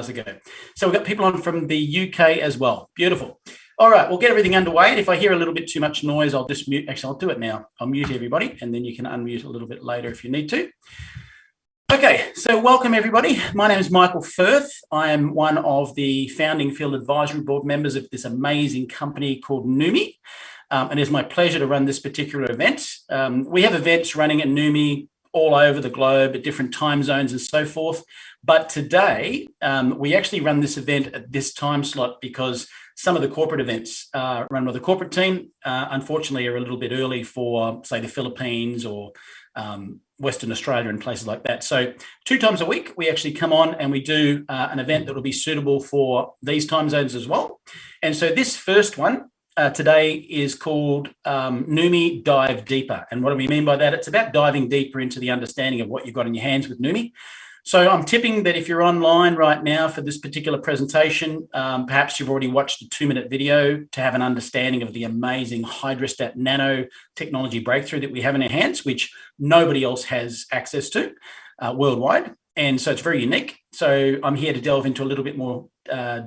ago. So we've got people on from the UK as well. Beautiful. All right, we'll get everything underway. And if I hear a little bit too much noise, I'll just mute. Actually, I'll do it now. I'll mute everybody, and then you can unmute a little bit later if you need to. Okay, so welcome everybody. My name is Michael Firth. I am one of the founding field advisory board members of this amazing company called Neumi. And it's my pleasure to run this particular event. We have events running at Neumi all over the globe at different time zones and so forth. But today, we actually run this event at this time slot because some of the corporate events run by the corporate team, unfortunately, are a little bit early for, say, the Philippines or Western Australia and places like that. So 2 times a week, we actually come on and we do an event that will be suitable for these time zones as well. And so this first one today is called Neumi Dive Deeper. And what do we mean by that? It's about diving deeper into the understanding of what you've got in your hands with Neumi. So I'm tipping that if you're online right now for this particular presentation, perhaps you've already watched a 2-minute video to have an understanding of the amazing hydrostat nano technology breakthrough that we have in our hands, which nobody else has access to worldwide. And so it's very unique. So I'm here to delve into a little bit more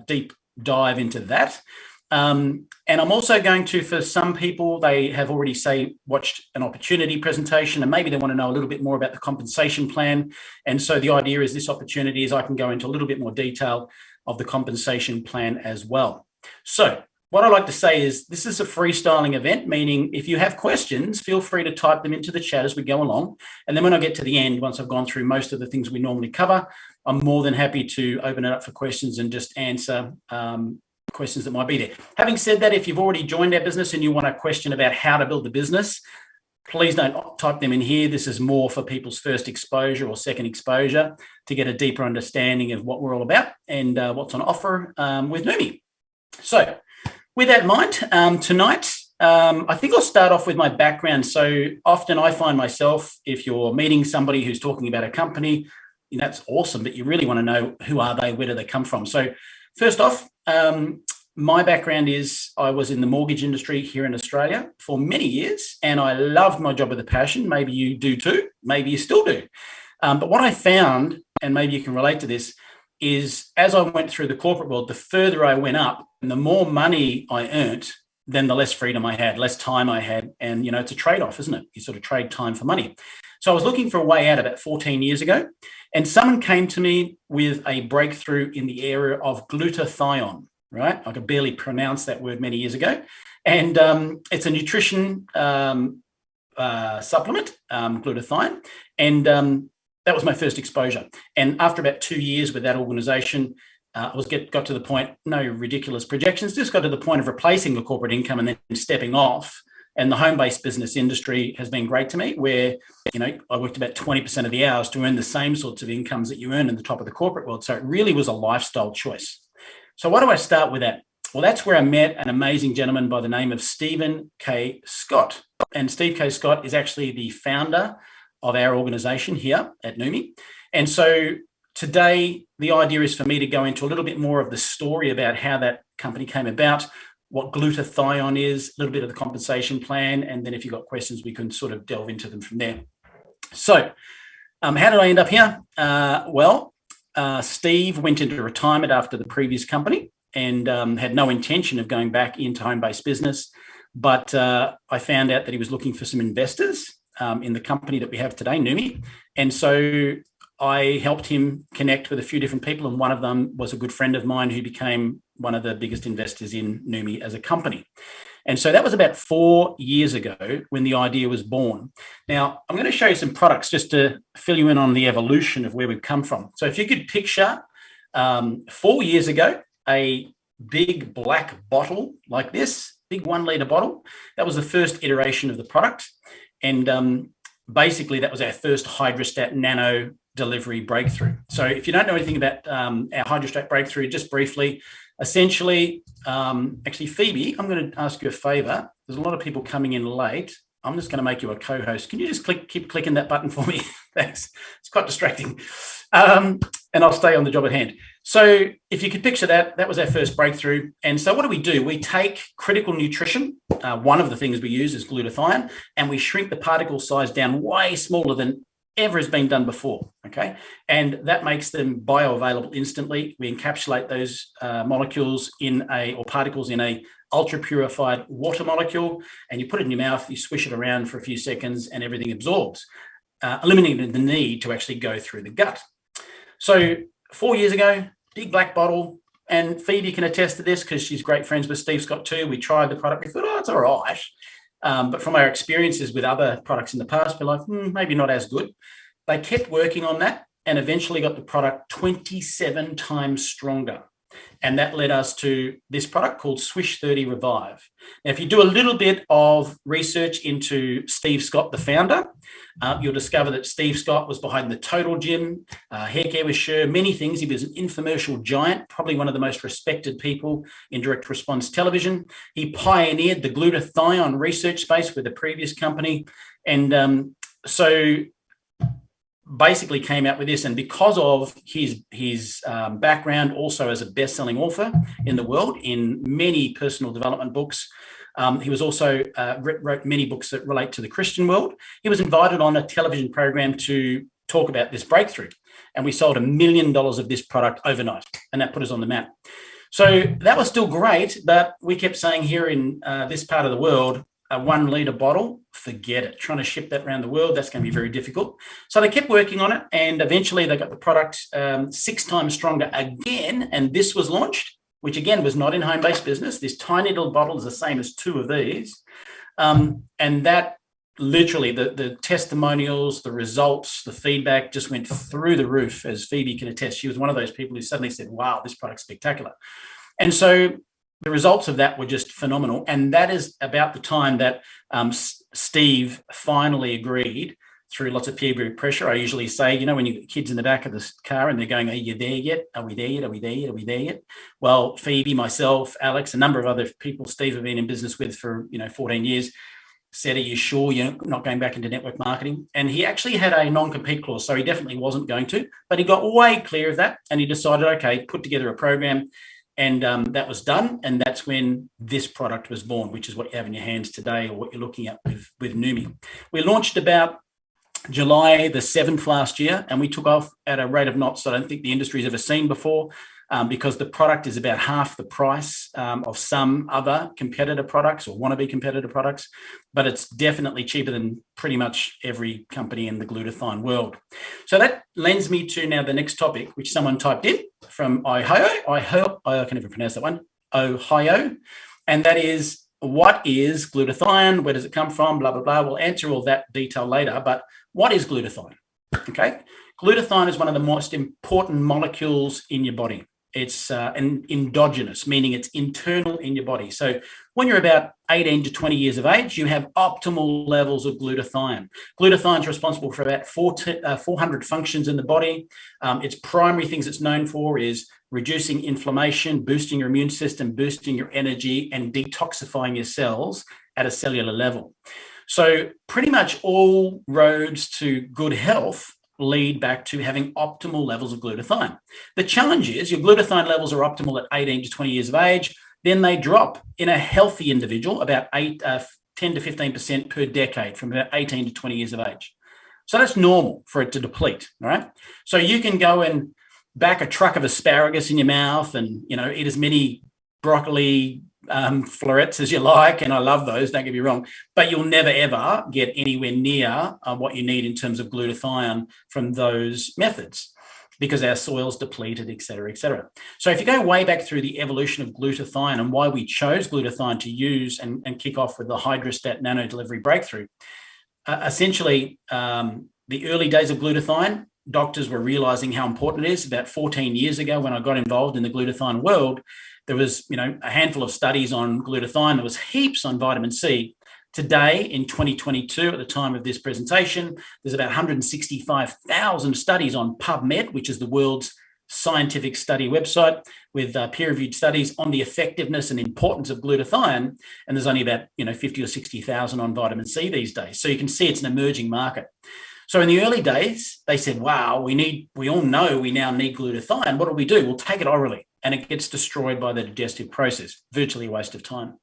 deep dive into that. And I'm also going to, for some people, they have already, say, watched an opportunity presentation and maybe they want to know a little bit more about the compensation plan. And so the idea is this opportunity is I can go into a little bit more detail of the compensation plan as well. So what I like to say is this is a freestyling event, meaning if you have questions, feel free to type them into the chat as we go along. And then when I get to the end, once I've gone through most of the things we normally cover, I'm more than happy to open it up for questions and just answer questions that might be there. Having said that, if you've already joined our business and you want a question about how to build the business, please don't type them in here. This is more for people's first exposure or second exposure to get a deeper understanding of what we're all about and what's on offer with Neumi. So with that in mind, tonight, I think I'll start off with my background. So often I find myself, if you're meeting somebody who's talking about a company, you know, that's awesome, but you really want to know who are they, where do they come from? So first off, my background is I was in the mortgage industry here in Australia for many years, and I loved my job with a passion. Maybe you do too, maybe you still do. But what I found, and maybe you can relate to this, is as I went through the corporate world, the further I went up and the more money I earned, then the less freedom I had, less time I had. And, you know, it's a trade-off, isn't it? You sort of trade time for money. So I was looking for a way out about 14 years ago, and someone came to me with a breakthrough in the area of glutathione, right? I could barely pronounce that word many years ago. And it's a nutrition supplement, glutathione. And that was my first exposure. And after about 2 years with that organization, got to the point, no ridiculous projections, just got to the point of replacing the corporate income and then stepping off. And the home-based business industry has been great to me, where, you know, I worked about 20% of the hours to earn the same sorts of incomes that you earn in the top of the corporate world. So it really was a lifestyle choice. So why do I start with that? Well, that's where I met an amazing gentleman by the name of Stephen K. Scott. And Steve K. Scott is actually the founder of our organization here at Neumi. And so today, the idea is for me to go into a little bit more of the story about how that company came about, what glutathione is, a little bit of the compensation plan, and then if you've got questions, we can sort of delve into them from there. So how did I end up here? Steve went into retirement after the previous company and had no intention of going back into home-based business, but I found out that he was looking for some investors in the company that we have today, Neumi. And so I helped him connect with a few different people, and one of them was a good friend of mine who became one of the biggest investors in Neumi as a company. And so that was about 4 years ago when the idea was born. Now, I'm going to show you some products just to fill you in on the evolution of where we've come from. So if you could picture 4 years ago, a big black bottle like this, big 1 litre bottle, that was the first iteration of the product. And basically that was our first hydrostat nano delivery breakthrough. So if you don't know anything about our hydrostat breakthrough, just briefly, essentially, actually, Phoebe, I'm going to ask you a favor. There's a lot of people coming in late. I'm just going to make you a co-host. Can you just keep clicking that button for me? Thanks. It's quite distracting. And I'll stay on the job at hand. So if you could picture that, that was our first breakthrough. And so what do? We take critical nutrition. One of the things we use is glutathione, and we shrink the particle size down way smaller than ever has been done before, okay? And that makes them bioavailable instantly. We encapsulate those molecules or particles in a ultra purified water molecule, and you put it in your mouth, you swish it around for a few seconds and everything absorbs, eliminating the need to actually go through the gut. So 4 years ago, big black bottle, and Phoebe can attest to this because she's great friends with Steve Scott too. We tried the product, we thought, oh, it's all right. But from our experiences with other products in the past, we're like, maybe not as good. They kept working on that and eventually got the product 27 times stronger. And that led us to this product called Swish 30 Revive. Now, if you do a little bit of research into Steve Scott, the founder, you'll discover that Steve Scott was behind the Total Gym, Hair Care with Sure, many things. He was an infomercial giant, probably one of the most respected people in direct response television. He pioneered the glutathione research space with a previous company. And so basically came out with this, and because of his background also as a best-selling author in the world in many personal development books, he was also wrote many books that relate to the Christian world. He was invited on a television program to talk about this breakthrough, and we sold $1 million of this product overnight, and that put us on the map. So that was still great, but we kept saying here in this part of the world, a 1 litre bottle, forget it. Trying to ship that around the world, that's going to be very difficult. So they kept working on it, and eventually they got the product 6 times stronger again, and this was launched, which again was not in home-based business. This tiny little bottle is the same as 2 of these. And that literally, the testimonials, the results, the feedback just went through the roof, as Phoebe can attest. She was one of those people who suddenly said, wow, this product's spectacular. And so the results of that were just phenomenal. And that is about the time that Steve finally agreed, through lots of peer group pressure. I usually say, you know, when you get kids in the back of the car and they're going, are you there yet? Are we there yet? Are we there yet? Are we there yet? Well, Phoebe, myself, Alex, a number of other people Steve have been in business with for, 14 years, said, are you sure you're not going back into network marketing? And he actually had a non-compete clause, so he definitely wasn't going to, but he got way clear of that. And he decided, okay, put together a program. And that was done, and that's when this product was born, which is what you have in your hands today, or what you're looking at with Neumi. We launched about July the 7th last year, and we took off at a rate of knots that I don't think the industry's ever seen before, because the product is about half the price of some other competitor products or wannabe competitor products, but it's definitely cheaper than pretty much every company in the glutathione world. So that lends me to now the next topic, which someone typed in from Ohio. I can never pronounce that one, Ohio, and that is, what is glutathione? Where does it come from? Blah, blah, blah. We'll answer all that detail later, but what is glutathione? Okay. Glutathione is one of the most important molecules in your body. It's an endogenous, meaning it's internal in your body. So when you're about 18 to 20 years of age, you have optimal levels of glutathione. Glutathione is responsible for about 400 functions in the body. Its primary things it's known for is reducing inflammation, boosting your immune system, boosting your energy, and detoxifying your cells at a cellular level. So pretty much all roads to good health lead back to having optimal levels of glutathione. The challenge is your glutathione levels are optimal at 18 to 20 years of age. Then they drop in a healthy individual about 10 to 15% per decade from about 18 to 20 years of age. So that's normal for it to deplete, all right? So you can go and back a truck of asparagus in your mouth and, eat as many broccoli florets as you like, and I love those, don't get me wrong, but you'll never ever get anywhere near what you need in terms of glutathione from those methods, because our soil's depleted, et cetera, et cetera. So if you go way back through the evolution of glutathione and why we chose glutathione to use and kick off with the hydrostat nano delivery breakthrough, essentially the early days of glutathione, doctors were realizing how important it is. About 14 years ago, when I got involved in the glutathione world, there was, a handful of studies on glutathione. There was heaps on vitamin C. Today, in 2022, at the time of this presentation, there's about 165,000 studies on PubMed, which is the world's scientific study website, with peer-reviewed studies on the effectiveness and importance of glutathione. And there's only about, 50 or 60,000 on vitamin C these days. So you can see it's an emerging market. So in the early days, they said, wow, we all know we now need glutathione. What do? We'll take it orally, and it gets destroyed by the digestive process, virtually a waste of time.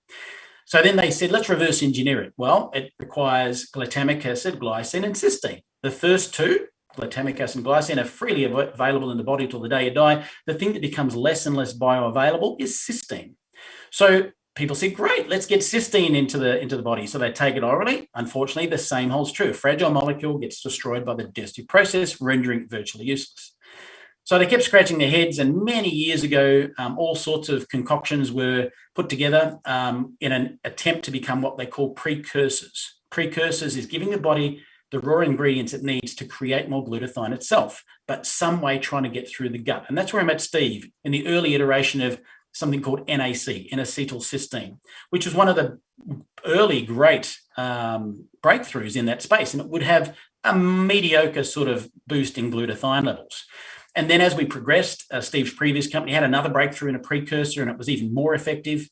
So then they said, let's reverse engineer it. Well, it requires glutamic acid, glycine, and cysteine. The first two, glutamic acid and glycine, are freely available in the body till the day you die. The thing that becomes less and less bioavailable is cysteine. So people say, great, let's get cysteine into the body. So they take it orally. Unfortunately, the same holds true. A fragile molecule gets destroyed by the digestive process, rendering it virtually useless. So they kept scratching their heads, and many years ago, all sorts of concoctions were put together in an attempt to become what they call precursors. Precursors is giving the body the raw ingredients it needs to create more glutathione itself, but some way trying to get through the gut. And that's where I met Steve in the early iteration of something called NAC, N-acetylcysteine, which was one of the early great breakthroughs in that space. And it would have a mediocre sort of boost in glutathione levels. And then as we progressed, Steve's previous company had another breakthrough in a precursor, and it was even more effective.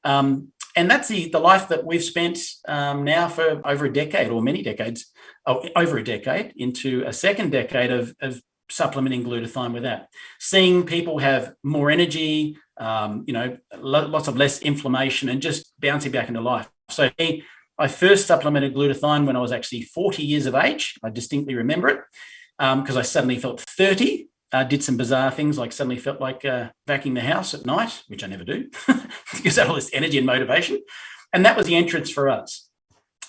And that's the life that we've spent now for over a decade, or many decades, over a decade, into a second decade of supplementing glutathione with that. Seeing people have more energy, lots of less inflammation, and just bouncing back into life. So I first supplemented glutathione when I was actually 40 years of age. I distinctly remember it because I suddenly felt 30. Did some bizarre things, like suddenly felt like vacuuming the house at night, which I never do, because I had all this energy and motivation. And that was the entrance for us.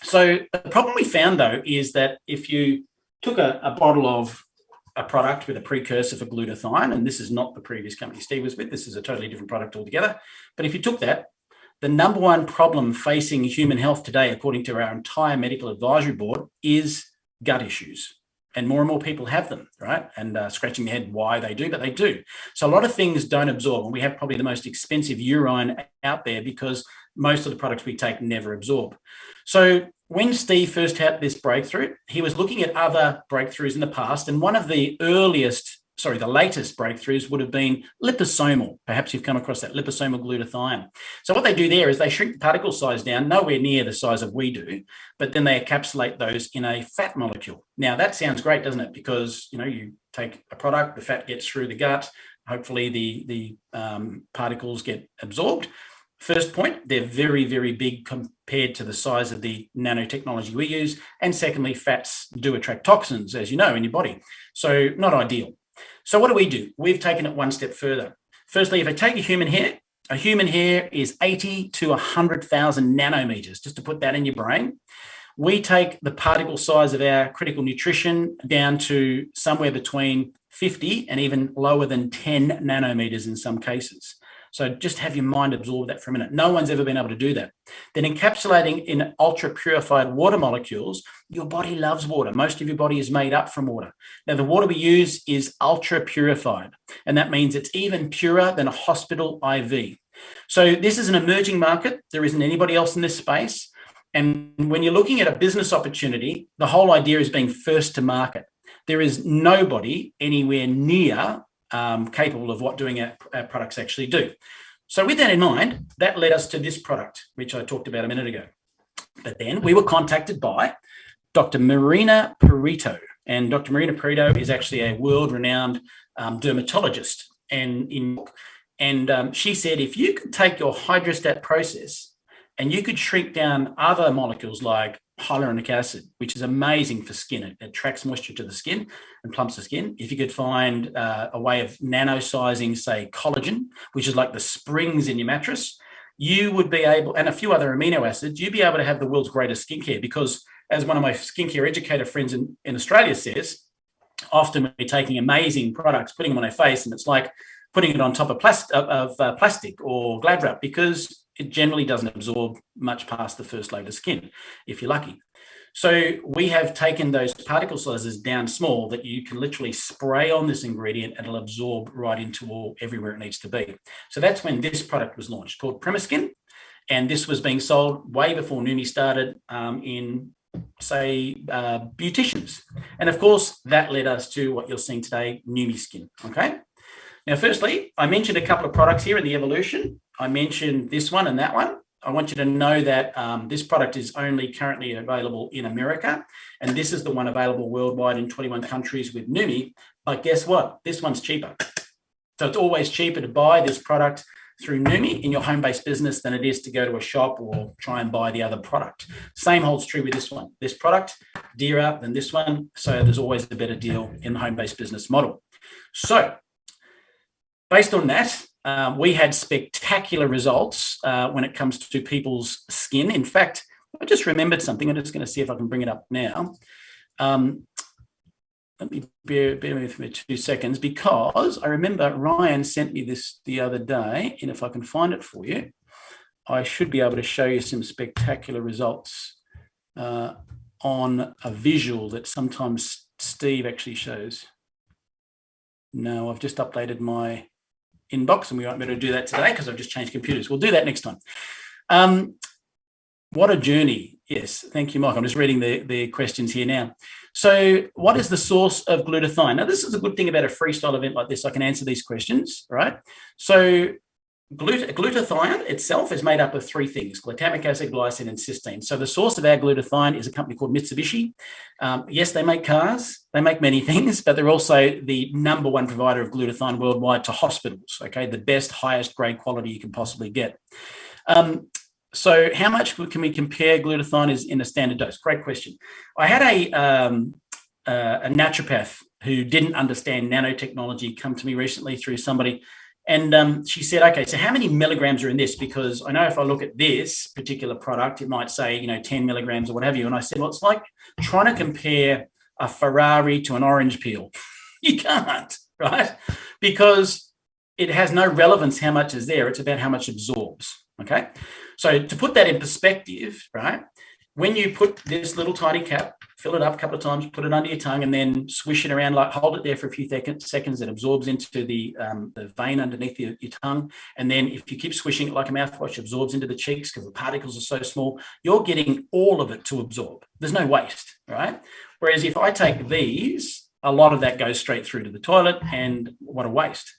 So the problem we found, though, is that if you took a bottle of a product with a precursor for glutathione, and this is not the previous company Steve was with, this is a totally different product altogether. But if you took that, the number one problem facing human health today, according to our entire medical advisory board, is gut issues. And more people have them, right? And scratching their head why they do, but they do. So a lot of things don't absorb. And we have probably the most expensive urine out there because most of the products we take never absorb. So when Steve first had this breakthrough, he was looking at other breakthroughs in the past. And one of the latest breakthroughs would have been liposomal. Perhaps you've come across that, liposomal glutathione. So what they do there is they shrink the particle size down, nowhere near the size of we do, but then they encapsulate those in a fat molecule. Now that sounds great, doesn't it? Because, you take a product, the fat gets through the gut, hopefully the particles get absorbed. First point, they're very, very big compared to the size of the nanotechnology we use. And secondly, fats do attract toxins, as you know, in your body. So not ideal. So what do? We've taken it one step further. Firstly, if I take a human hair is 80 to 100,000 nanometers, just to put that in your brain. We take the particle size of our critical nutrition down to somewhere between 50 and even lower than 10 nanometers in some cases. So just have your mind absorb that for a minute. No one's ever been able to do that. Then encapsulating in ultra purified water molecules, your body loves water. Most of your body is made up from water. Now, the water we use is ultra purified, and that means it's even purer than a hospital IV. So this is an emerging market. There isn't anybody else in this space. And when you're looking at a business opportunity, the whole idea is being first to market. There is nobody anywhere near capable of what doing our products actually do. So with that in mind, that led us to this product, which I talked about a minute ago. But then we were contacted by Dr. Marina Perito. And Dr. Marina Perito is actually a world-renowned dermatologist. And she said, if you could take your hydrostat process and you could shrink down other molecules like hyaluronic acid, which is amazing for skin. It attracts moisture to the skin and plumps the skin. If you could find a way of nano-sizing, say, collagen, which is like the springs in your mattress, you would be able, and a few other amino acids, you'd be able to have the world's greatest skincare. Because as one of my skincare educator friends in Australia says, often we're taking amazing products, putting them on our face, and it's like putting it on top of plastic or glad wrap, because it generally doesn't absorb much past the first layer of skin, if you're lucky. So we have taken those particle sizes down small that you can literally spray on this ingredient and it'll absorb right into everywhere it needs to be. So that's when this product was launched, called Premiskin. And this was being sold way before Neumi started in, say, beauticians. And of course, that led us to what you're seeing today, Neumi Skin, okay? Now, firstly, I mentioned a couple of products here in the evolution. I mentioned this one and that one. I want you to know that this product is only currently available in America, and this is the one available worldwide in 21 countries with Neumi. But guess what? This one's cheaper. So it's always cheaper to buy this product through Neumi in your home-based business than it is to go to a shop or try and buy the other product. Same holds true with this one. This product, dearer than this one, so there's always a better deal in the home-based business model. So based on that, we had spectacular results when it comes to people's skin. In fact, I just remembered something. I'm just going to see if I can bring it up now. Let me bear with me 2 seconds, because I remember Ryan sent me this the other day, and if I can find it for you, I should be able to show you some spectacular results on a visual that sometimes Steve actually shows. No, I've just updated my inbox and we won't be able to do that today because I've just changed computers. We'll do that next time. What a journey. Yes, thank you, Mike. I'm just reading the questions here now. So what is the source of glutathione? Now, this is a good thing about a freestyle event like this. I can answer these questions, right? So glutathione itself is made up of 3 things: glutamic acid, glycine, and cysteine. So the source of our glutathione is a company called Mitsubishi. Yes, they make cars, they make many things, but they're also the #1 provider of glutathione worldwide to hospitals, okay? The best, highest grade quality you can possibly get. So how much can we compare glutathione is in a standard dose? Great question. I had a naturopath who didn't understand nanotechnology come to me recently through somebody. And she said, okay, so how many milligrams are in this? Because I know if I look at this particular product, it might say, 10 milligrams or what have you. And I said, well, it's like trying to compare a Ferrari to an orange peel. You can't, right? Because it has no relevance how much is there. It's about how much absorbs, okay? So to put that in perspective, right, when you put this little tiny cap, fill it up a couple of times, put it under your tongue, and then swish it around, like hold it there for a few seconds. It absorbs into the vein underneath your tongue. And then if you keep swishing it like a mouthwash, it absorbs into the cheeks because the particles are so small. You're getting all of it to absorb. There's no waste, right? Whereas if I take these, a lot of that goes straight through to the toilet, and what a waste.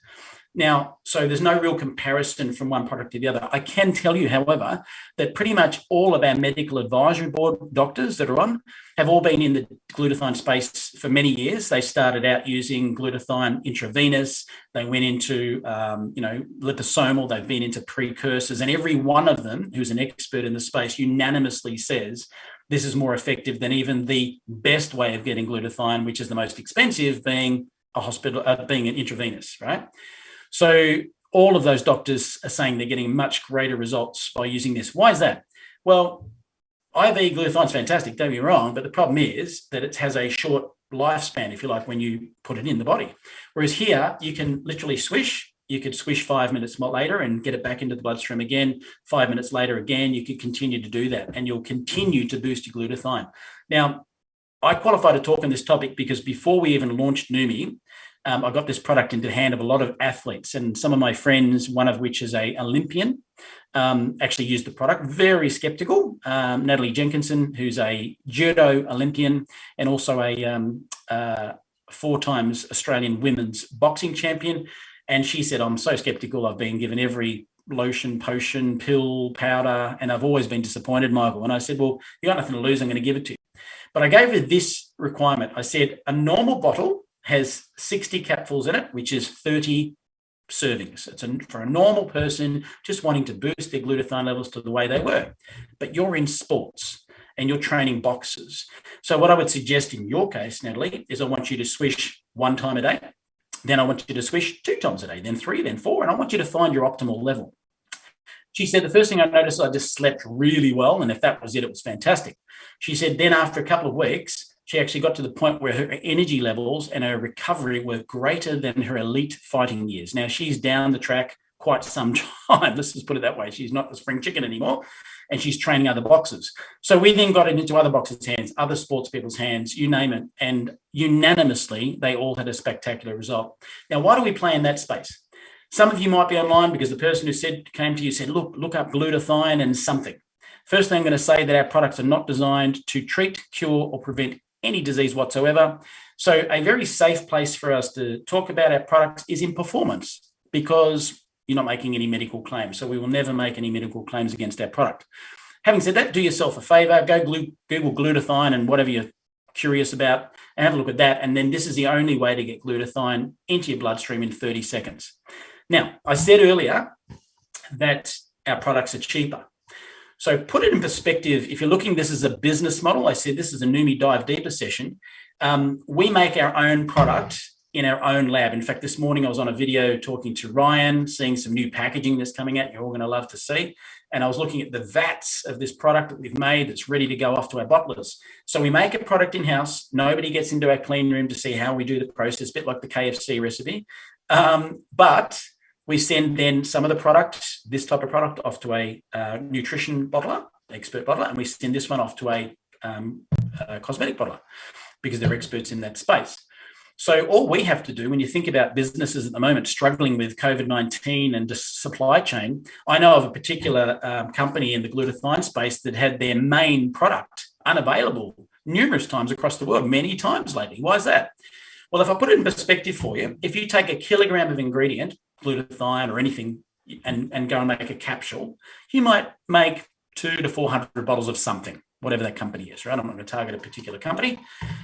Now, so there's no real comparison from one product to the other. I can tell you, however, that pretty much all of our medical advisory board doctors that are on have all been in the glutathione space for many years. They started out using glutathione intravenous. They went into, liposomal. They've been into precursors. And every one of them who's an expert in the space unanimously says this is more effective than even the best way of getting glutathione, which is the most expensive, being being an intravenous, right? So all of those doctors are saying they're getting much greater results by using this. Why is that? Well, IV glutathione is fantastic, don't get me wrong, but the problem is that it has a short lifespan, if you like, when you put it in the body. Whereas here, you can literally swish. You could swish 5 minutes later and get it back into the bloodstream again. 5 minutes later again, you could continue to do that, and you'll continue to boost your glutathione. Now, I qualify to talk on this topic because before we even launched Neumi, I got this product into the hand of a lot of athletes, and some of my friends, one of which is an Olympian, actually used the product. Very skeptical. Natalie Jenkinson, who's a judo Olympian and also a 4 times Australian women's boxing champion. And she said, I'm so skeptical. I've been given every lotion, potion, pill, powder, and I've always been disappointed, Michael. And I said, well, you got nothing to lose. I'm going to give it to you. But I gave her this requirement. I said, a normal bottle has 60 capfuls in it, which is 30 servings. It's for a normal person just wanting to boost their glutathione levels to the way they were. But you're in sports and you're training boxers. So what I would suggest in your case, Natalie, is I want you to swish 1 time a day. Then I want you to swish 2 times a day, then 3, then 4, and I want you to find your optimal level. She said, the first thing I noticed, I just slept really well. And if that was it, it was fantastic. She said, then after a couple of weeks, she actually got to the point where her energy levels and her recovery were greater than her elite fighting years. Now, she's down the track quite some time. Let's just put it that way. She's not the spring chicken anymore, and she's training other boxers. So we then got it into other boxers' hands, other sports people's hands, you name it. And unanimously, they all had a spectacular result. Now, why do we play in that space? Some of you might be online because the person who came to you said, look up glutathione and something. First thing I'm going to say that our products are not designed to treat, cure, or prevent any disease whatsoever. So a very safe place for us to talk about our products is in performance, because you're not making any medical claims. So we will never make any medical claims against our product. Having said that, do yourself a favor, go Google glutathione and whatever you're curious about and have a look at that. And then this is the only way to get glutathione into your bloodstream in 30 seconds. Now, I said earlier that our products are cheaper. So put it in perspective. If you're looking this as a business model, I said this is a Neumi Dive Deeper session. We make our own product in our own lab. In fact, this morning I was on a video talking to Ryan, seeing some new packaging that's coming out. You're all going to love to see. And I was looking at the vats of this product that we've made that's ready to go off to our bottlers. So we make a product in-house. Nobody gets into our clean room to see how we do the process, a bit like the KFC recipe. But we send then some of the product, this type of product, off to a nutrition bottler, expert bottler, and we send this one off to a cosmetic bottler because they're experts in that space. So all we have to do when you think about businesses at the moment struggling with COVID-19 and just supply chain, I know of a particular company in the glutathione space that had their main product unavailable numerous times across the world, many times lately. Why is that? Well, if I put it in perspective for you, if you take a kilogram of ingredient, glutathione or anything, and go and make a capsule, you might make 200 to 400 bottles of something, whatever that company is, right? I'm not going to target a particular company.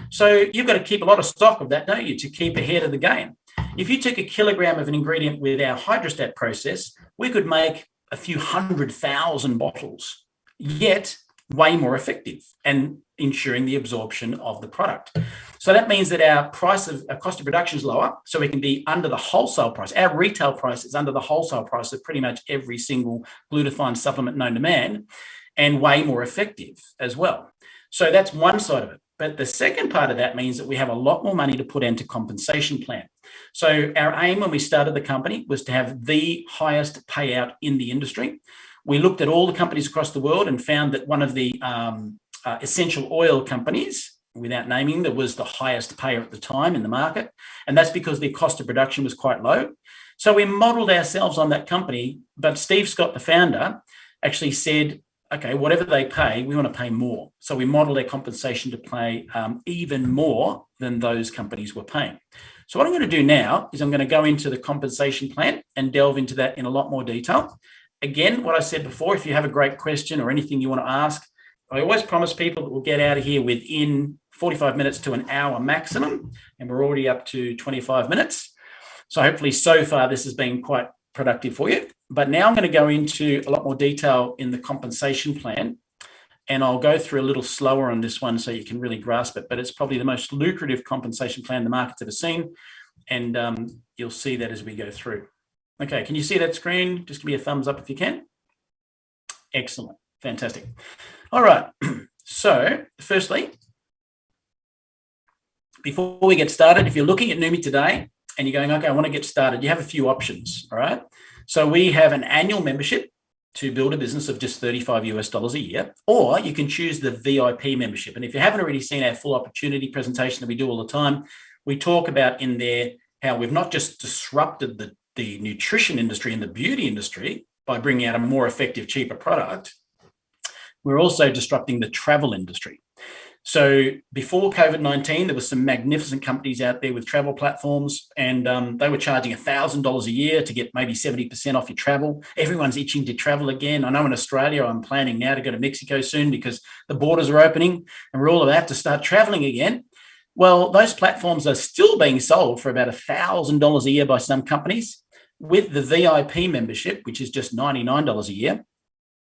So you've got to keep a lot of stock of that, don't you, to keep ahead of the game. If you took a kilogram of an ingredient with our hydrostat process, we could make a few 100,000 bottles, yet way more effective and ensuring the absorption of the product. So that means that our cost of production is lower, so we can be under the wholesale price. Our retail price is under the wholesale price of pretty much every single glutathione supplement known to man, and way more effective as well. So that's one side of it. But the second part of that means that we have a lot more money to put into compensation plan. So our aim when we started the company was to have the highest payout in the industry. We looked at all the companies across the world and found that one of the essential oil companies, without naming, that was the highest payer at the time in the market. And that's because their cost of production was quite low. So we modeled ourselves on that company. But Steve Scott, the founder, actually said, okay, whatever they pay, we want to pay more. So we modeled their compensation to pay even more than those companies were paying. So what I'm going to do now is I'm going to go into the compensation plan and delve into that in a lot more detail. Again, what I said before, if you have a great question or anything you want to ask, I always promise people that we'll get out of here within 45 minutes to an hour maximum, and we're already up to 25 minutes. So hopefully so far this has been quite productive for you. But now I'm going to go into a lot more detail in the compensation plan, and I'll go through a little slower on this one so you can really grasp it. But it's probably the most lucrative compensation plan the market's ever seen, and you'll see that as we go through. Okay, can you see that screen? Just give me a thumbs up if you can. Excellent, fantastic. All right, so firstly, before we get started, if you're looking at Neumi today and you're going, okay, I want to get started, you have a few options, all right? So we have an annual membership to build a business of just $35 a year, or you can choose the VIP membership. And if you haven't already seen our full opportunity presentation that we do all the time, we talk about in there how we've not just disrupted the nutrition industry and the beauty industry by bringing out a more effective, cheaper product. We're also disrupting the travel industry. So before COVID-19, there were some magnificent companies out there with travel platforms, and they were charging $1,000 a year to get maybe 70% off your travel. Everyone's itching to travel again. I know in Australia, I'm planning now to go to Mexico soon because the borders are opening and we're all about to start traveling again. Well, those platforms are still being sold for about $1,000 a year by some companies. With the VIP membership, which is just $99 a year,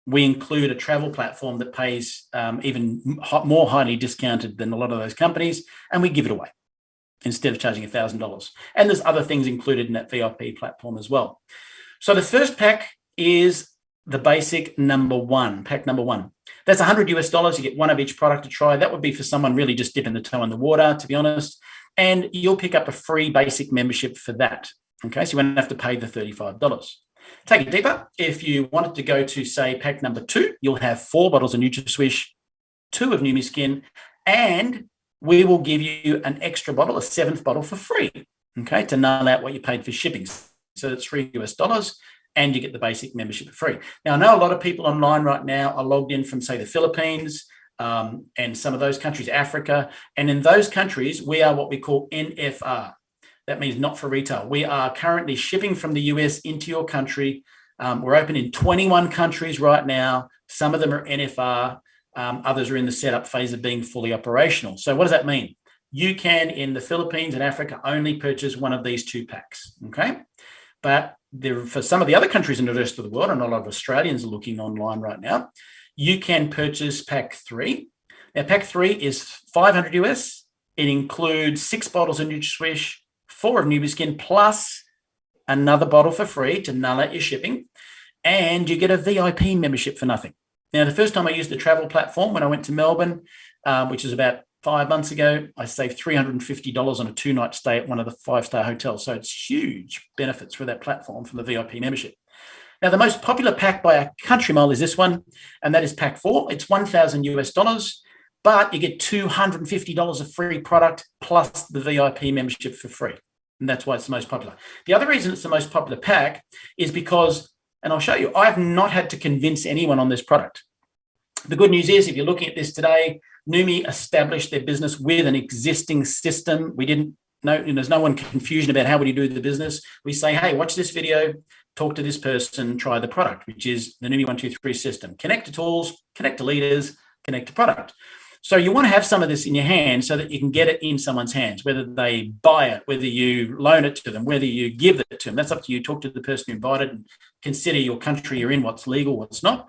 we include a travel platform that pays even more highly discounted than a lot of those companies, and we give it away instead of charging $1,000. And there's other things included in that VIP platform as well. So the first pack is the basic number one, pack number one. That's $100. You get one of each product to try. That would be for someone really just dipping the toe in the water, to be honest. And you'll pick up a free basic membership for that. Okay, so you won't have to pay the $35. Take it deeper. If you wanted to go to, say, pack number 2, you'll have 4 bottles of NutraSwish, 2 of Neumi Skin, and we will give you an extra bottle, a 7th bottle for free, okay, to null out what you paid for shipping. So it's $3, and you get the basic membership for free. Now, I know a lot of people online right now are logged in from, say, the Philippines and some of those countries, Africa, and in those countries, we are what we call NFR. That means not for retail. We are currently shipping from the US into your country. We're open in 21 countries right now. Some of them are NFR. Others are in the setup phase of being fully operational. So what does that mean? You can, in the Philippines and Africa, only purchase one of these 2 packs, okay? But for some of the other countries in the rest of the world, and a lot of Australians are looking online right now, you can purchase pack 3. Now, pack 3 is 500 US. It includes 6 bottles of NutraSwish, 4 of Neumi Skin, plus another bottle for free to null out your shipping. And you get a VIP membership for nothing. Now, the first time I used the travel platform when I went to Melbourne, which is about 5 months ago, I saved $350 on a 2-night stay at one of the 5-star hotels. So it's huge benefits for that platform from the VIP membership. Now, the most popular pack by a country mile is this one, and that is pack 4. It's $1,000 US, but you get $250 of free product plus the VIP membership for free. And that's why it's the most popular. The other reason it's the most popular pack is because, and I'll show you, I've not had to convince anyone on this product. The good news is, if you're looking at this today, Neumi established their business with an existing system. We didn't know, there's no one confusion about how would you do the business. We say, hey, watch this video, talk to this person, try the product, which is the Neumi 123 system. Connect to tools, connect to leaders, connect to product. So you want to have some of this in your hands so that you can get it in someone's hands, whether they buy it, whether you loan it to them, whether you give it to them. That's up to you. Talk to the person who bought it and consider your country you're in, what's legal, what's not.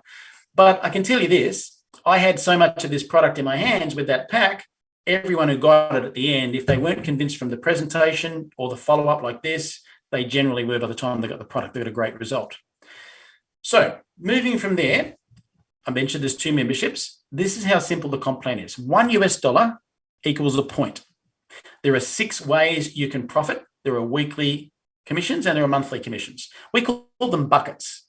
But I can tell you this, I had so much of this product in my hands with that pack, everyone who got it at the end, if they weren't convinced from the presentation or the follow-up like this, they generally were by the time they got the product. They got a great result. So moving from there, I mentioned there's 2 memberships. This is how simple the comp plan is. $1 US equals a point. There are 6 ways you can profit. There are weekly commissions and there are monthly commissions. We call them buckets.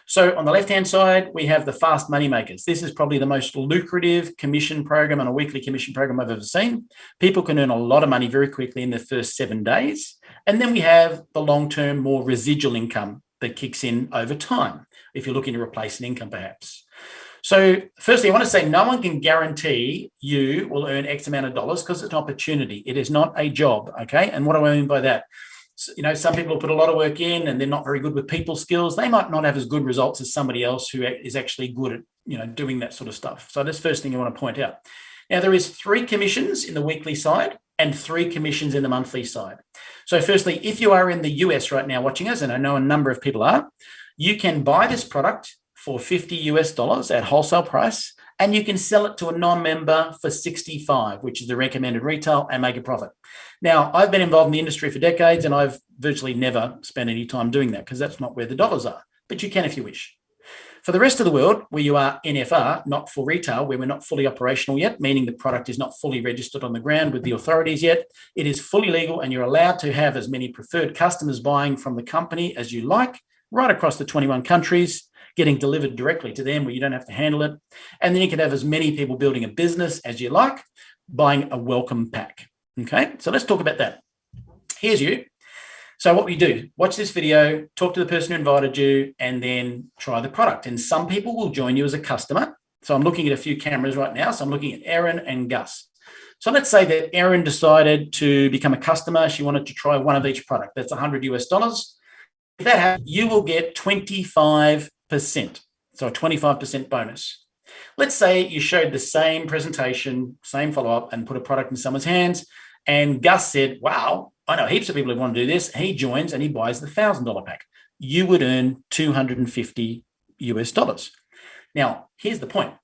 So on the left-hand side, we have the fast money makers. This is probably the most lucrative commission program and a weekly commission program I've ever seen. People can earn a lot of money very quickly in their first 7 days. And then we have the long-term, more residual income that kicks in over time, if you're looking to replace an income perhaps. So firstly, I want to say no one can guarantee you will earn X amount of dollars because it's an opportunity. It is not a job, okay? And what do I mean by that? So, some people put a lot of work in and they're not very good with people skills. They might not have as good results as somebody else who is actually good at, doing that sort of stuff. So that's the first thing I want to point out. Now, there is 3 commissions in the weekly side and 3 commissions in the monthly side. So firstly, if you are in the US right now watching us, and I know a number of people are, you can buy this product for $50 US at wholesale price, and you can sell it to a non-member for $65, which is the recommended retail, and make a profit. Now, I've been involved in the industry for decades, and I've virtually never spent any time doing that because that's not where the dollars are, but you can if you wish. For the rest of the world, where you are NFR, not for retail, where we're not fully operational yet, meaning the product is not fully registered on the ground with the authorities yet, it is fully legal and you're allowed to have as many preferred customers buying from the company as you like, right across the 21 countries, getting delivered directly to them where you don't have to handle it. And then you can have as many people building a business as you like, buying a welcome pack. Okay, so let's talk about that. Here's you. So what we do, watch this video, talk to the person who invited you, and then try the product. And some people will join you as a customer. So I'm looking at a few cameras right now. So I'm looking at Erin and Gus. So let's say that Erin decided to become a customer. She wanted to try one of each product. That's $100 US. If that happens, you will get 25%. So a 25% bonus. Let's say you showed the same presentation, same follow-up, and put a product in someone's hands. And Gus said, wow, I know heaps of people who want to do this. He joins and he buys the $1,000 pack. You would earn $250 US. Now, here's the point.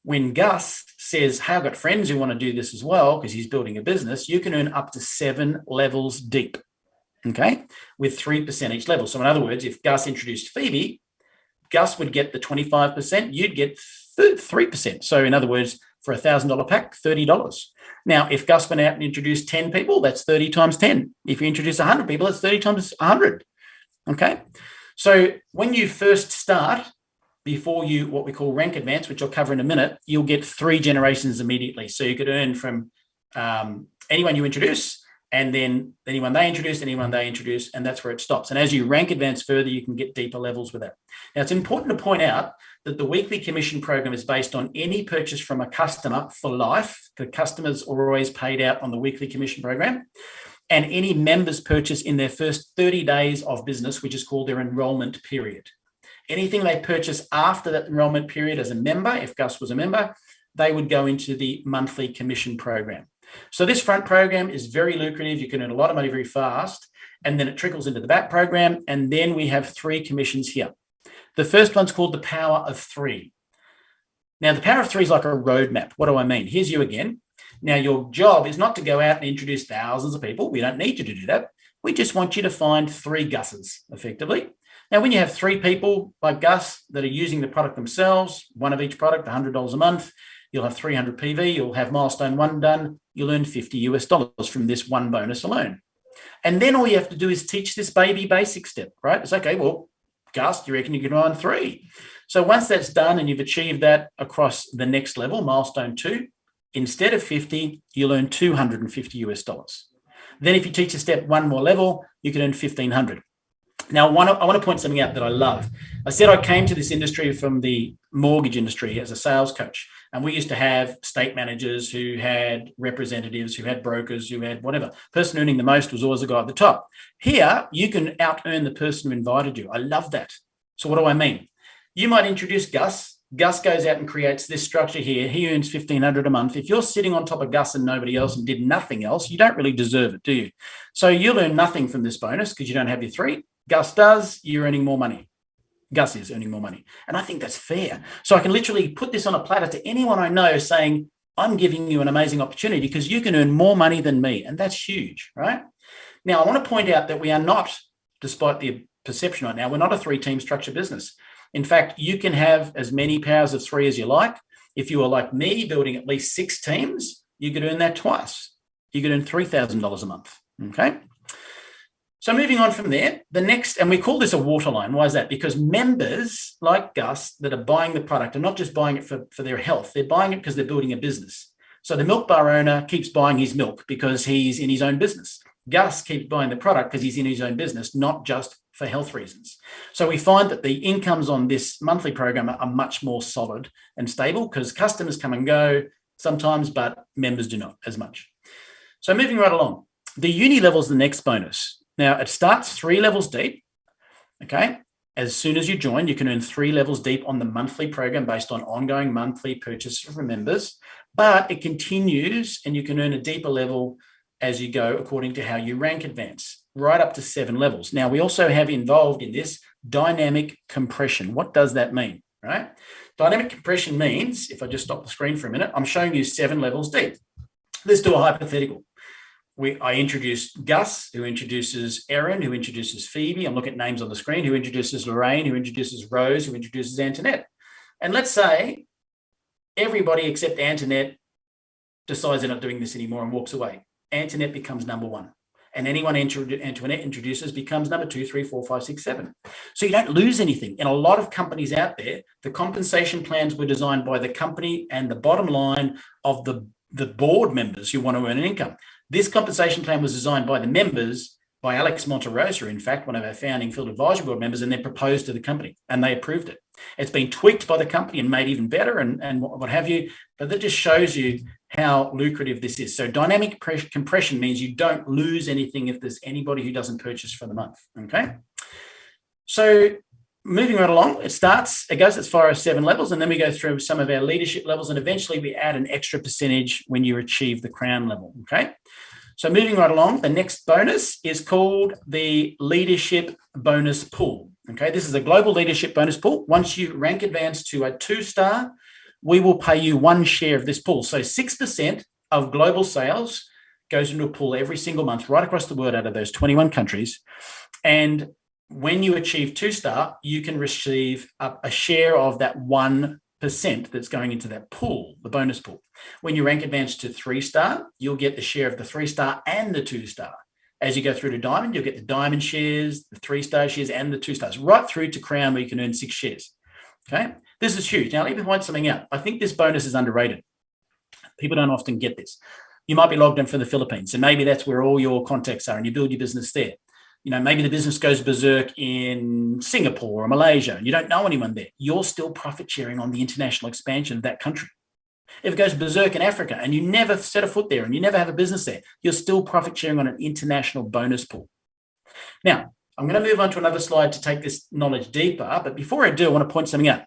When Gus says, hey, I've got friends who want to do this as well, because he's building a business, you can earn up to 7 levels deep, okay, with 3% each level. So in other words, if Gus introduced Phoebe, Gus would get the 25%, you'd get 3%. So in other words, for a $1,000 pack, $30. Now, if Gus went out and introduced 10 people, that's 30 times 10. If you introduce 100 people, it's 30 times 100. Okay. So when you first start, before you, what we call rank advance, which I'll cover in a minute, you'll get 3 generations immediately. So you could earn from anyone you introduce, and then anyone they introduce, and that's where it stops. And as you rank advance further, you can get deeper levels with that. Now, it's important to point out that the weekly commission program is based on any purchase from a customer for life. The customers are always paid out on the weekly commission program, and any members purchase in their first 30 days of business, which is called their enrollment period. Anything they purchase after that enrollment period as a member, if Gus was a member, they would go into the monthly commission program. So this front program is very lucrative. You can earn a lot of money very fast. and then it trickles into the back program, and then we have 3 commissions here. The first one's called the power of 3. Now, the power of 3 is like a roadmap. What do I mean? Here's you again. Now, your job is not to go out and introduce thousands of people. We don't need you to do that. We just want you to find 3 Gusses, effectively. Now, when you have 3 people like Gus that are using the product themselves, one of each product, $100 a month, you'll have 300 PV, you'll have milestone 1 done, you'll earn $50 US from this one bonus alone. And then all you have to do is teach this baby basic step, right? It's okay, well, Gus, do you reckon you can earn 3? So once that's done and you've achieved that across the next level, milestone 2, instead of 50, you'll earn $250 US. Then if you teach a step 1 more level, you can earn 1,500. Now, I want to point something out that I love. I said I came to this industry from the mortgage industry as a sales coach, and we used to have state managers who had representatives, who had brokers, who had whatever. Person earning the most was always the guy at the top. Here, you can out-earn the person who invited you. I love that. So what do I mean? You might introduce Gus. Gus goes out and creates this structure here. He earns 1,500 a month. If you're sitting on top of Gus and nobody else and did nothing else, you don't really deserve it, do you? So you'll earn nothing from this bonus because you don't have your 3. Gus does, you're earning more money. Gus is earning more money. And I think that's fair. So I can literally put this on a platter to anyone I know saying, I'm giving you an amazing opportunity because you can earn more money than me. And that's huge, right? Now, I want to point out that we are not, despite the perception right now, we're not a 3-team structure business. In fact, you can have as many powers of 3 as you like. If you are like me, building at least 6 teams, you could earn that twice. You could earn $3,000 a month, okay? So moving on from there, the next, and we call this a waterline. Why is that? Because members like Gus that are buying the product are not just buying it for their health. They're buying it because they're building a business. So the milk bar owner keeps buying his milk because he's in his own business. Gus keeps buying the product because he's in his own business, not just for health reasons. So we find that the incomes on this monthly program are much more solid and stable because customers come and go sometimes, but members do not as much. So moving right along, the uni level is the next bonus. Now, it starts 3 levels deep, okay? As soon as you join, you can earn 3 levels deep on the monthly program based on ongoing monthly purchases from members, but it continues and you can earn a deeper level as you go according to how you rank advance, right up to 7 levels. Now, we also have involved in this dynamic compression. What does that mean, right? Dynamic compression means, if I just stop the screen for a minute, I'm showing you 7 levels deep. Let's do a hypothetical. I introduce Gus, who introduces Erin, who introduces Phoebe. I'm looking at names on the screen, who introduces Lorraine, who introduces Rose, who introduces Antoinette. And let's say everybody except Antoinette decides they're not doing this anymore and walks away. Antoinette becomes number 1. And anyone Antoinette introduces becomes number 2, 3, 4, 5, 6, 7. So you don't lose anything. In a lot of companies out there, the compensation plans were designed by the company and the bottom line of the board members who want to earn an income. This compensation plan was designed by the members, by Alex Monterosa, in fact, one of our founding field advisory board members, and then proposed to the company, and they approved it. It's been tweaked by the company and made even better and what have you, but that just shows you how lucrative this is. So dynamic compression means you don't lose anything if there's anybody who doesn't purchase for the month, okay? So moving right along, it goes as far as 7 levels, and then we go through some of our leadership levels, and eventually we add an extra percentage when you achieve the crown level, okay? So moving right along, the next bonus is called the leadership bonus pool, okay? This is a global leadership bonus pool. Once you rank advance to a 2-star, we will pay you 1 share of this pool. So 6% of global sales goes into a pool every single month right across the world out of those 21 countries. And when you achieve 2-star, you can receive a share of that 1% that's going into that pool, the bonus pool. When you rank advance to 3-star, you'll get the share of the 3-star and the 2-star. As you go through to diamond, you'll get the diamond shares, the 3-star shares, and the 2-stars, right through to crown where you can earn 6 shares. Okay, this is huge. Now, let me point something out. I think this bonus is underrated. People don't often get this. You might be logged in from the Philippines, and maybe that's where all your contacts are, and you build your business there. You know, maybe the business goes berserk in Singapore or Malaysia, and you don't know anyone there. You're still profit sharing on the international expansion of that country. If it goes berserk in Africa and you never set a foot there and you never have a business there, you're still profit sharing on an international bonus pool. Now, I'm going to move on to another slide to take this knowledge deeper. But before I do, I want to point something out.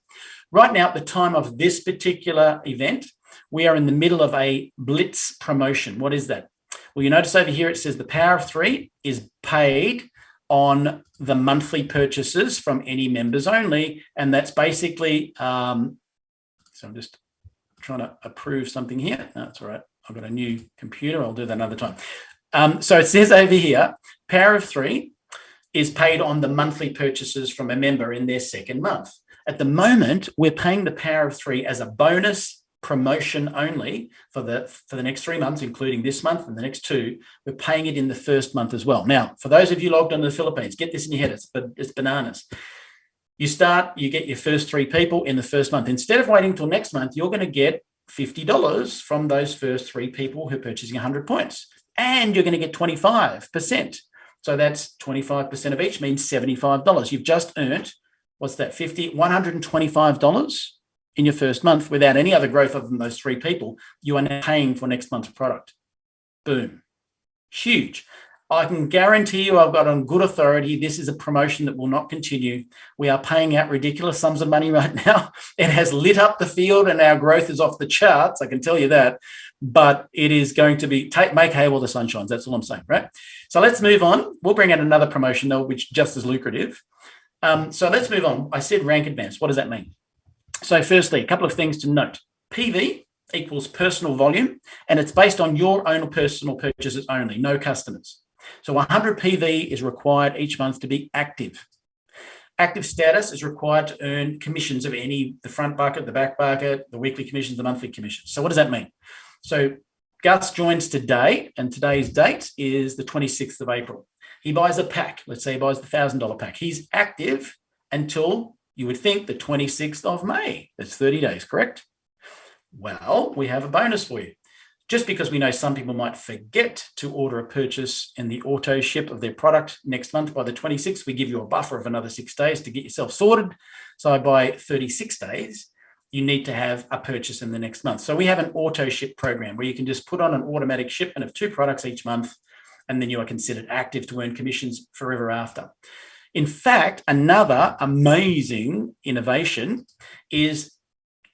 Right now, at the time of this particular event, we are in the middle of a blitz promotion. What is that? Well, you notice over here it says the power of 3 is paid on the monthly purchases from any members only, and that's basically, so I'm just trying to approve something here. No, that's all right. I've got a new computer. I'll do that another time. So it says over here, power of 3 is paid on the monthly purchases from a member in their second month. At the moment, we're paying the power of 3 as a bonus promotion only for the next 3 months, including this month and the next 2. We're paying it in the first month as well. Now, for those of you logged on to the Philippines, get this in your head. It's bananas. You get your first 3 people in the first month. Instead of waiting until next month, you're going to get $50 from those first 3 people who are purchasing 100 points. And you're going to get 25%. So that's 25% of each means $75. You've just earned, what's that, $125 in your first month without any other growth other than those 3 people. You are now paying for next month's product. Boom. Huge. I can guarantee you, I've got on good authority, this is a promotion that will not continue. We are paying out ridiculous sums of money right now. It has lit up the field and our growth is off the charts, I can tell you that. But it is going to be, make hay while the sun shines. That's all I'm saying, right? So let's move on. We'll bring out another promotion, though, which is just as lucrative. So let's move on. I said rank advance. What does that mean? So firstly, a couple of things to note. PV equals personal volume, and it's based on your own personal purchases only, no customers. So 100 PV is required each month to be active. Active status is required to earn commissions of the front bucket, the back bucket, the weekly commissions, the monthly commissions. So what does that mean? So Gus joins today, and today's date is the 26th of April. He buys a pack. Let's say he buys the $1,000 pack. He's active until, you would think, the 26th of May. That's 30 days, correct? Well, we have a bonus for you. Just because we know some people might forget to order a purchase in the auto ship of their product next month by the 26th, we give you a buffer of another 6 days to get yourself sorted. So by 36 days, you need to have a purchase in the next month. So we have an auto ship program where you can just put on an automatic shipment of 2 products each month, and then you are considered active to earn commissions forever after. In fact, another amazing innovation is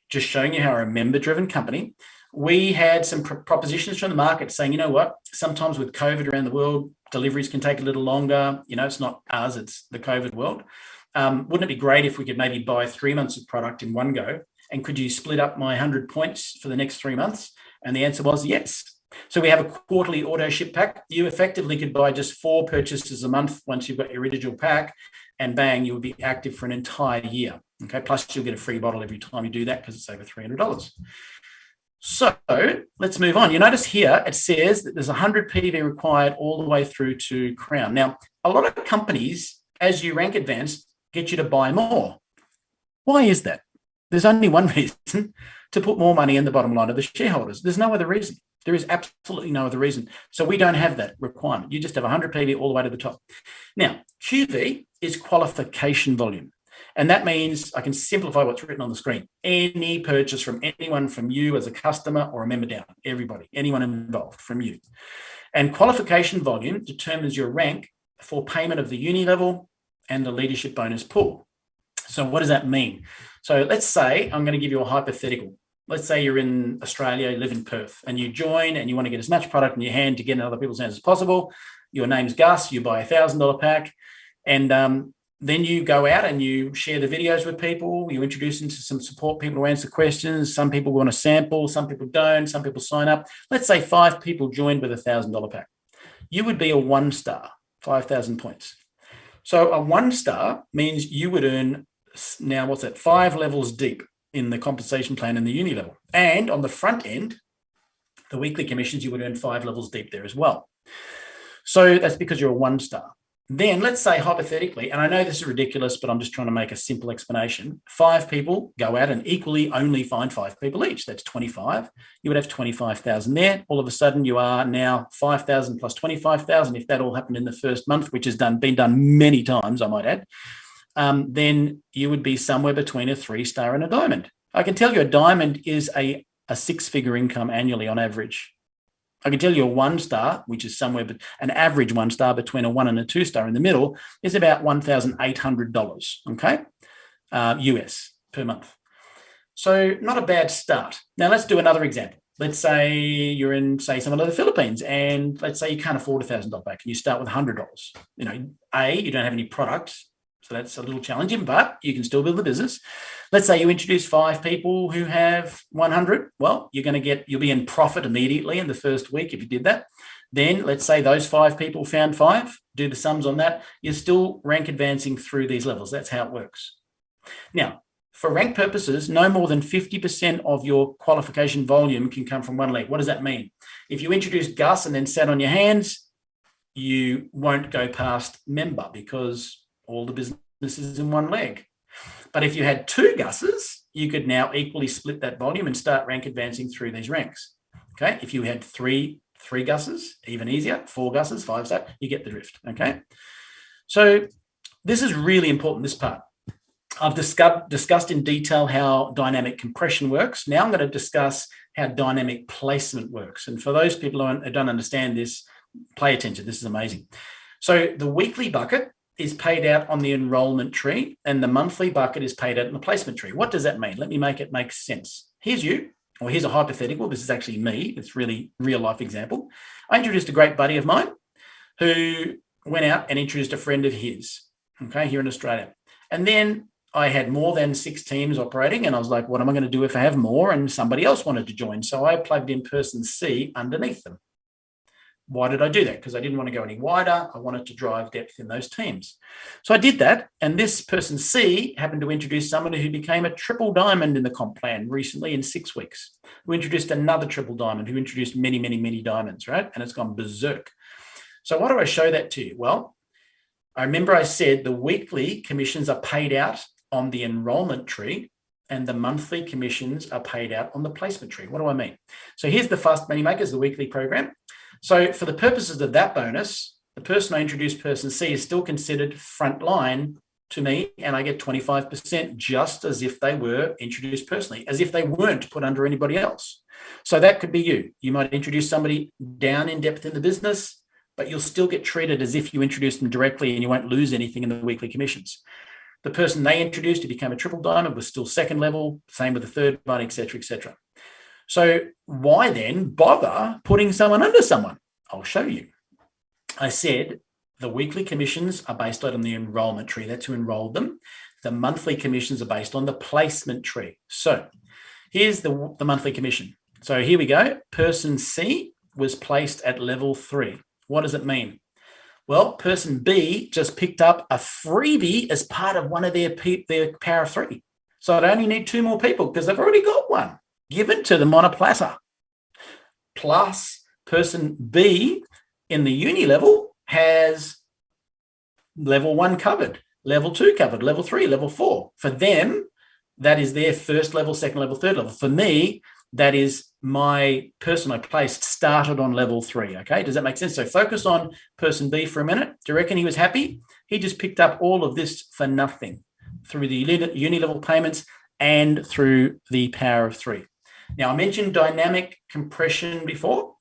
just showing you how we're a member-driven company. We had some propositions from the market saying, you know what, sometimes with COVID around the world, deliveries can take a little longer. You know, it's not ours, it's the COVID world. Wouldn't it be great if we could maybe buy 3 months of product in one go? And could you split up my 100 points for the next 3 months? And the answer was yes. So we have a quarterly auto ship pack. You effectively could buy just 4 purchases a month once you've got your original pack, and bang, you would be active for an entire year. Okay, plus you'll get a free bottle every time you do that because it's over $300. So let's move on. You notice here it says that there's 100 PV required all the way through to Crown. Now, a lot of companies, as you rank advance, get you to buy more. Why is that? There's only one reason: to put more money in the bottom line of the shareholders. There's no other reason. There is absolutely no other reason. So we don't have that requirement. You just have 100 PV all the way to the top. Now, QV is qualification volume. And that means, I can simplify what's written on the screen, any purchase from anyone from you as a customer or a member down, everybody, anyone involved from you. And qualification volume determines your rank for payment of the uni level and the leadership bonus pool. So what does that mean? So let's say, I'm going to give you a hypothetical. Let's say you're in Australia, you live in Perth, and you join and you want to get as much product in your hand to get in other people's hands as possible. Your name's Gus, you buy a $1,000 pack, and then you go out and you share the videos with people. You introduce them to some support people who answer questions. Some people want to sample, some people don't, some people sign up. Let's say 5 people joined with a $1,000 pack. You would be a 1-star, 5,000 points. So a 1-star means you would earn, now what's that, 5 levels deep in the compensation plan in the uni level. And on the front end, the weekly commissions, you would earn 5 levels deep there as well. So that's because you're a 1-star. Then let's say hypothetically, and I know this is ridiculous, but I'm just trying to make a simple explanation. 5 people go out and equally only find 5 people each. That's 25. You would have 25,000 there. All of a sudden you are now 5,000 plus 25,000. If that all happened in the first month, which has been done many times, I might add, then you would be somewhere between a 3-star and a diamond. I can tell you a diamond is a 6-figure income annually on average. I can tell you a 1-star, which is somewhere, but an average 1-star between a 1 and a 2-star in the middle, is about $1,800, okay, US per month. So not a bad start. Now let's do another example. let's say you're in, say, some of the Philippines, and let's say you can't afford $1,000 back, and you start with $100. You know, you don't have any products, so that's a little challenging, but you can still build the business. Let's say you introduce 5 people who have 100. Well, you'll be in profit immediately in the first week if you did that. Then let's say those 5 people found 5. Do the sums on that. You're still rank advancing through these levels. That's how it works. Now, for rank purposes, no more than 50% of your qualification volume can come from one leg. What does that mean? If you introduce Gus and then sat on your hands, you won't go past member because all the business is in one leg. But if you had 2 Gus's, you could now equally split that volume and start rank advancing through these ranks. Okay, if you had three Gus's, even easier, 4 Gus's, 5 star, you get the drift. Okay, so this is really important, this part. I've discussed in detail how dynamic compression works. Now I'm going to discuss how dynamic placement works. And for those people who don't understand this, pay attention. This is amazing. So the weekly bucket is paid out on the enrollment tree, and the monthly bucket is paid out in the placement tree. What does that mean? Let me make it make sense. Here's you, or here's a hypothetical. This is actually me. It's really real life example. I introduced a great buddy of mine who went out and introduced a friend of his, okay, here in Australia. And then I had more than 6 teams operating, and I was like, what am I going to do if I have more? And somebody else wanted to join. So I plugged in person C underneath them. Why did I do that? Because I didn't want to go any wider. I wanted to drive depth in those teams. So I did that. And this person C happened to introduce somebody who became a triple diamond in the comp plan recently in 6 weeks, who introduced another triple diamond, who introduced many, many, many diamonds, right? And it's gone berserk. So why do I show that to you? Well, I remember I said the weekly commissions are paid out on the enrollment tree, and the monthly commissions are paid out on the placement tree. What do I mean? So here's the Fast Money Makers, the weekly program. So for the purposes of that bonus, the person I introduced, person C, is still considered frontline to me, and I get 25% just as if they were introduced personally, as if they weren't put under anybody else. So that could be you. You might introduce somebody down in depth in the business, but you'll still get treated as if you introduced them directly, and you won't lose anything in the weekly commissions. The person they introduced who became a triple diamond was still second level, same with the third one, et cetera, et cetera. So why then bother putting someone under someone? I'll show you. I said the weekly commissions are based on the enrollment tree. That's who enrolled them. The monthly commissions are based on the placement tree. So here's the monthly commission. So here we go. Person C was placed at level 3. What does it mean? Well, person B just picked up a freebie as part of one of their power of 3. So they only need 2 more people because they've already got one given to them on a platter. Plus, person B in the uni level has level 1 covered, level 2 covered, level 3, level 4. For them, that is their first level, second level, third level. For me, that is my person I placed started on level 3. Okay, does that make sense? So focus on person B for a minute. Do you reckon he was happy? He just picked up all of this for nothing through the uni level payments and through the power of 3. Now, I mentioned dynamic compression before.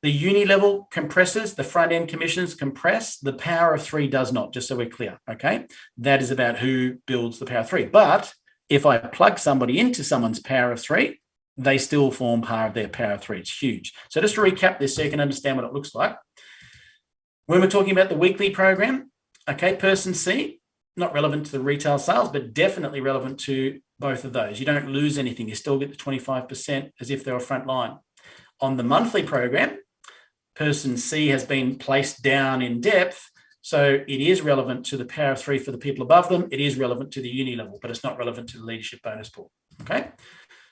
The uni level compresses, the front end commissions compress, the power of 3 does not, just so we're clear. Okay, that is about who builds the power of 3. But if I plug somebody into someone's power of 3, they still form part of their power of 3. It's huge. So just to recap this so you can understand what it looks like. When we're talking about the weekly program, okay, person C, not relevant to the retail sales, but definitely relevant to both of those. You don't lose anything. You still get the 25% as if they were front line. On the monthly program, person C has been placed down in depth. So it is relevant to the power of 3 for the people above them. It is relevant to the uni level, but it's not relevant to the leadership bonus pool. Okay.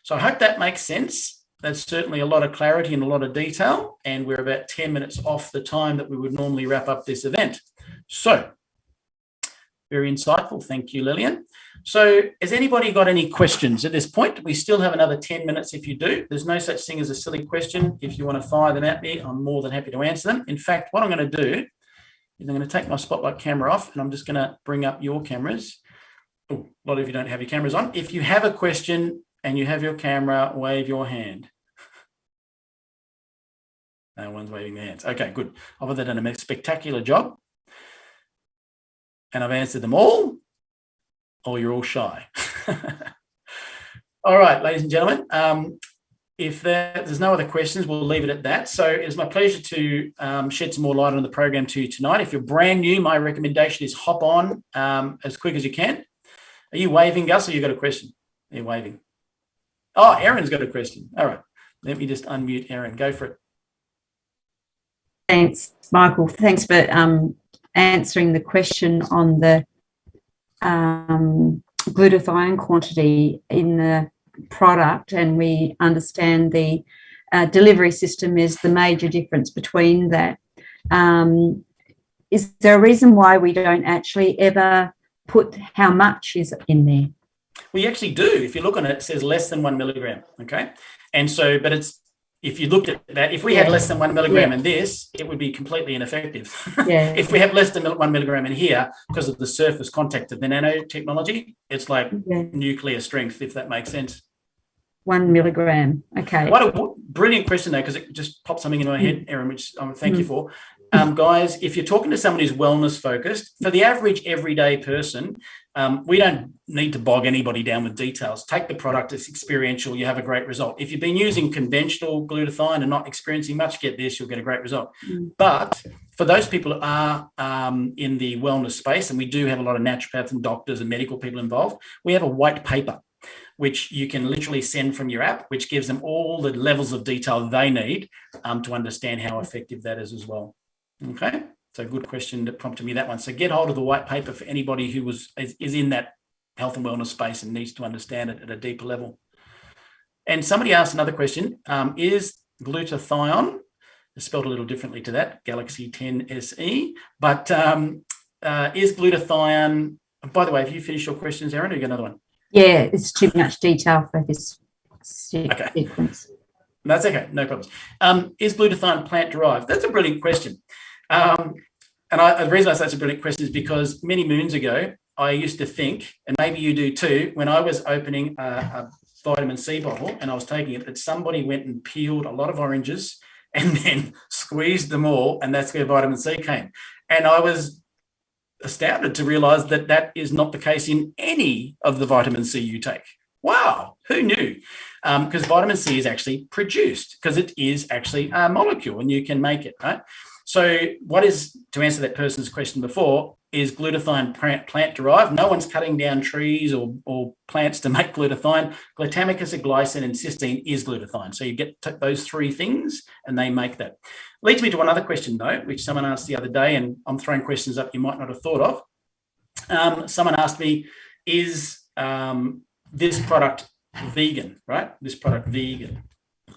So I hope that makes sense. That's certainly a lot of clarity and a lot of detail, and we're about 10 minutes off the time that we would normally wrap up this event. So very insightful. Thank you, Lillian. So has anybody got any questions at this point? We still have another 10 minutes if you do. There's no such thing as a silly question. If you want to fire them at me, I'm more than happy to answer them. In fact, what I'm going to do is I'm going to take my spotlight camera off, and I'm just going to bring up your cameras. Oh, a lot of you don't have your cameras on. If you have a question and you have your camera, wave your hand. No one's waving their hands. Okay, good. I've done a spectacular job. And I've answered them all, or you're all shy. All right, ladies and gentlemen, if there's no other questions, we'll leave it at that. So it's my pleasure to shed some more light on the program to you tonight. If you're brand new, my recommendation is hop on as quick as you can. Are you waving, Gus, or you got a question? Are you waving? Oh, Erin's got a question. All right. Let me just unmute Erin. Go for it. Thanks, Michael. Thanks for answering the question on the glutathione quantity in the product, and we understand the delivery system is the major difference between that. Is there a reason why we don't actually ever put how much is in there? We actually do. If you look on it, it says less than 1 milligram. Okay. And so, but it's, if you looked at that, if we had less than 1 milligram in this, it would be completely ineffective. If we have less than 1 milligram in here, because of the surface contact of the nanotechnology, it's like nuclear strength, if that makes sense. 1 milligram. Okay. What a brilliant question, though, because it just popped something in my head, Erin, which I thank you for. Guys, if you're talking to someone who's wellness focused, for the average everyday person, we don't need to bog anybody down with details. Take the product, it's experiential, you have a great result. If you've been using conventional glutathione and not experiencing much, get this, you'll get a great result. But for those people who are in the wellness space, and we do have a lot of naturopaths and doctors and medical people involved, we have a white paper which you can literally send from your app, which gives them all the levels of detail they need to understand how effective that is as well. Okay, so good question that prompted me that one. So get hold of the white paper for anybody who is in that health and wellness space and needs to understand it at a deeper level. And somebody asked another question, is glutathione, spelled a little differently to that, Galaxy 10 SE, but is glutathione, by the way, have you finished your questions, Erin, or you got another one? Yeah, it's too much detail for this sequence. That's okay, no problems. Is glutathione plant-derived? That's a brilliant question. And the reason I say it's a brilliant question is because many moons ago, I used to think, and maybe you do too, when I was opening a vitamin C bottle and I was taking it, that somebody went and peeled a lot of oranges and then squeezed them all, and that's where vitamin C came. And I was astounded to realize that that is not the case in any of the vitamin C you take. Wow, who knew? Because vitamin C is actually produced, because it is actually a molecule and you can make it, right? So what is, to answer that person's question before, is glutathione plant-derived? No one's cutting down trees or plants to make glutathione. Glutamic acid, glycine, and cysteine is glutathione. So you get those three things and they make that. Leads me to another question, though, which someone asked the other day, and I'm throwing questions up you might not have thought of. Someone asked me, is this product vegan, right? This product vegan,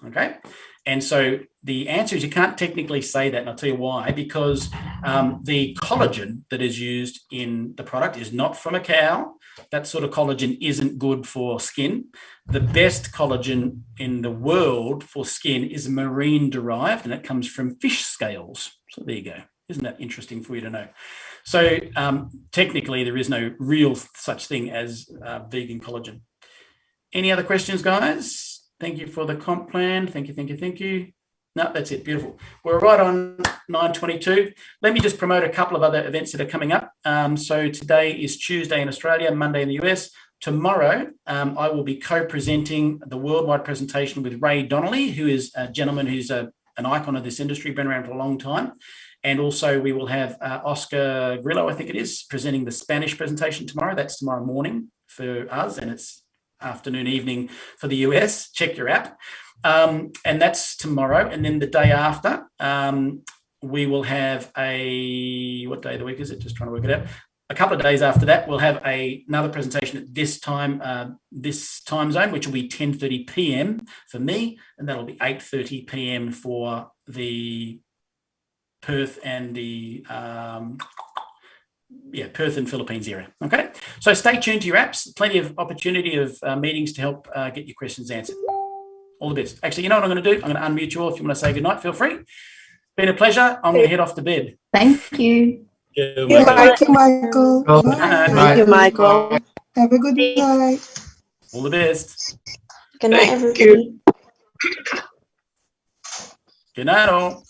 okay? And so the answer is you can't technically say that, and I'll tell you why, because the collagen that is used in the product is not from a cow. That sort of collagen isn't good for skin. The best collagen in the world for skin is marine derived, and it comes from fish scales. So there you go. Isn't that interesting for you to know? So technically there is no real such thing as vegan collagen. Any other questions, guys? Thank you for the comp plan. Thank you. No, that's it. Beautiful. We're right on 9:22. Let me just promote a couple of other events that are coming up. So today is Tuesday in Australia, Monday in the US. Tomorrow, I will be co-presenting the worldwide presentation with Ray Donnelly, who is a gentleman who's an icon of this industry, been around for a long time. And also we will have Oscar Grillo, I think it is, presenting the Spanish presentation tomorrow. That's tomorrow morning for us, and it's afternoon, evening for the US. Check your app. And that's tomorrow. And then the day after, we will have what day of the week is it? Just trying to work it out. A couple of days after that, we'll have another presentation at this time zone, which will be 10:30 p.m. for me, and that'll be 8:30 p.m. for the Perth and the Perth and Philippines area. Okay, so stay tuned to your apps. Plenty of opportunity of meetings to help get your questions answered. All the best. Actually, you know what I'm going to do? I'm going to unmute you all. If you want to say goodnight, feel free. Been a pleasure. I'm going to head off to bed. Thank you. Thank you, Michael. Thank you, Michael. Have a good night. All the best. Good night, everybody. Good night, all.